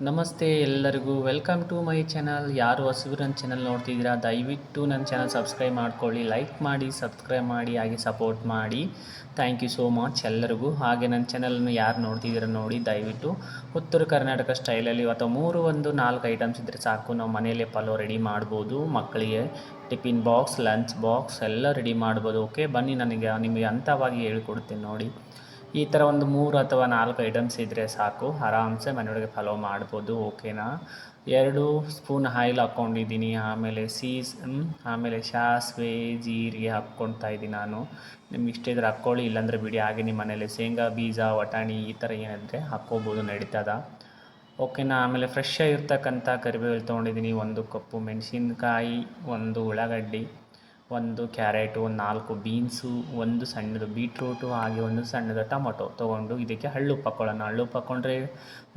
ನಮಸ್ತೆ ಎಲ್ಲರಿಗೂ welcome to my channel. ಯಾರು ಹೊಸಬರು ನನ್ನ ಚಾನಲ್ ನೋಡ್ತಿದ್ದೀರಾ ದಯವಿಟ್ಟು ನನ್ನ ಚಾನಲ್ ಸಬ್ಸ್ಕ್ರೈಬ್ ಮಾಡ್ಕೊಳ್ಳಿ, ಲೈಕ್ ಮಾಡಿ, ಸಬ್ಸ್ಕ್ರೈಬ್ ಮಾಡಿ, ಹಾಗೆ ಸಪೋರ್ಟ್ ಮಾಡಿ. ಥ್ಯಾಂಕ್ ಯು ಸೋ ಮಚ್ ಎಲ್ಲರಿಗೂ. ಹಾಗೆ ನನ್ನ ಚಾನಲನ್ನು ಯಾರು ನೋಡ್ತಿದ್ದೀರಾ ನೋಡಿ, ದಯವಿಟ್ಟು ಉತ್ತರ ಕರ್ನಾಟಕ ಸ್ಟೈಲಲ್ಲಿ ಅಥವಾ 4 ಐಟಮ್ಸ್ ಇದ್ದರೆ ಸಾಕು, ನಾವು ಮನೆಯಲ್ಲೇ ಪಲಾವ್ ರೆಡಿ ಮಾಡ್ಬೋದು. ಮಕ್ಕಳಿಗೆ ಟಿಫಿನ್ ಬಾಕ್ಸ್, ಲಂಚ್ ಬಾಕ್ಸ್ ಎಲ್ಲ ರೆಡಿ ಮಾಡ್ಬೋದು. ಓಕೆ, ಬನ್ನಿ ನಿಮಗೆ ಹಂತವಾಗಿ ಹೇಳ್ಕೊಡ್ತೀನಿ ನೋಡಿ. ಈ ಥರ ಒಂದು 3 ಅಥವಾ 4 ಐಟಮ್ಸ್ ಇದ್ದರೆ ಸಾಕು, ಆರಾಮ್ಸೆ ಮನೆಯೊಳಗೆ ಪಲಾವ್ ಮಾಡ್ಬೋದು. ಓಕೆನಾ. 2 ಸ್ಪೂನ್ ಆಯಿಲ್ ಹಾಕ್ಕೊಂಡಿದ್ದೀನಿ. ಆಮೇಲೆ ಸಾಸಿವೆ, ಜೀರಿಗೆ ಹಾಕ್ಕೊಳ್ತಾ ಇದ್ದೀನಿ ನಾನು. ನಿಮ್ಗೆ ಇಷ್ಟ ಇದ್ರೆ ಹಾಕ್ಕೊಳ್ಳಿ, ಇಲ್ಲಾಂದರೆ ಬಿಡಿ. ಹಾಗೆ ನಿಮ್ಮ ಮನೇಲಿ ಶೇಂಗಾ ಬೀಜ, ವಟಾಣಿ ಈ ಥರ ಏನಿದ್ರೆ ಹಾಕ್ಕೋಬೋದು, ನಡೀತದ. ಓಕೆನಾ. ಆಮೇಲೆ ಫ್ರೆಶ್ ಆಗಿರ್ತಕ್ಕಂಥ ಕರಿಬೇವು ತೊಗೊಂಡಿದ್ದೀನಿ. 1 ಕಪ್ಪು ಮೆಣಸಿನ್ಕಾಯಿ, 1 ಉಳ್ಳಾಗಡ್ಡಿ, 1 ಕ್ಯಾರೆಟು, 4 ಬೀನ್ಸು, 1 ಸಣ್ಣದು ಬೀಟ್ರೂಟು, ಹಾಗೆ 1 ಸಣ್ಣದು ಟೊಮೊಟೊ ತೊಗೊಂಡು ಇದಕ್ಕೆ ಹಳ್ಳುಪ್ಪು ಹಾಕ್ಕೊಳ್ಳೋಣ. ಹಳ್ಳುಪ್ಪು ಹಾಕ್ಕೊಂಡ್ರೆ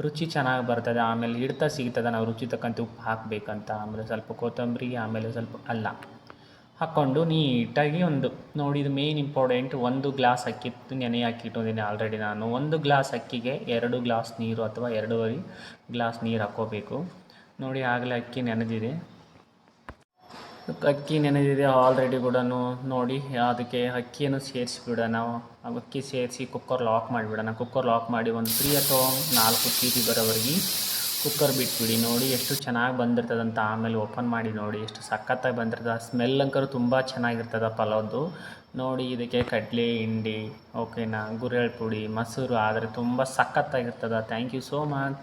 ರುಚಿ ಚೆನ್ನಾಗಿ ಬರ್ತದೆ. ಆಮೇಲೆ ಹಿಡ್ತಾ ಸಿಗ್ತದೆ, ನಾವು ರುಚಿ ತಕ್ಕಂತೆ ಉಪ್ಪು ಹಾಕಬೇಕಂತ. ಆಮೇಲೆ ಸ್ವಲ್ಪ ಕೊತ್ತಂಬರಿ, ಆಮೇಲೆ ಸ್ವಲ್ಪ ಅಲ್ಲ ಹಾಕ್ಕೊಂಡು ನೀಟಾಗಿ ನೋಡಿ, ಇದು ಮೇನ್ ಇಂಪಾರ್ಟೆಂಟ್. 1 ಗ್ಲಾಸ್ ಅಕ್ಕಿ ನೆನೆ ಹಾಕಿಟ್ಟಿದ್ದೀನಿ ಆಲ್ರೆಡಿ ನಾನು. 1 ಗ್ಲಾಸ್ ಅಕ್ಕಿಗೆ 2 ಗ್ಲಾಸ್ ನೀರು ಅಥವಾ 2.5 ಗ್ಲಾಸ್ ನೀರು ಹಾಕ್ಕೋಬೇಕು. ನೋಡಿ, ಆಗಲೇ ಅಕ್ಕಿ ನೆನೆದಿದೆ ಆಲ್ರೆಡಿ ಕೂಡ. ನೋಡಿ, ಅದಕ್ಕೆ ಅಕ್ಕಿಯನ್ನು ಸೇರಿಸಿಬಿಡೋಣ. ಅಕ್ಕಿ ಸೇರಿಸಿ ಕುಕ್ಕರ್ ಲಾಕ್ ಮಾಡಿಬಿಡೋಣ. ಕುಕ್ಕರ್ ಲಾಕ್ ಮಾಡಿ ಒಂದು 3 ಅಥವಾ 4 ಸೀಟಿ ಬರೋವರೆಗೆ ಕುಕ್ಕರ್ ಬಿಟ್ಬಿಡಿ. ನೋಡಿ ಎಷ್ಟು ಚೆನ್ನಾಗಿ ಬಂದಿರ್ತದಂತ. ಆಮೇಲೆ ಓಪನ್ ಮಾಡಿ ನೋಡಿ ಎಷ್ಟು ಸಖತ್ತಾಗಿ ಬಂದಿರ್ತದೆ. ಸ್ಮೆಲ್ ಅಂಕರು ತುಂಬ ಚೆನ್ನಾಗಿರ್ತದೆ ಪಲಾವ್ದು. ನೋಡಿ, ಇದಕ್ಕೆ ಕಡಲೆ ಹಿಂಡಿ, ಓಕೆನಾ, ಗುರೆಳ್ ಪುಡಿ, ಮೊಸರು ಆದರೆ ತುಂಬ ಸಖತ್ತಾಗಿರ್ತದೆ. Thank you so much.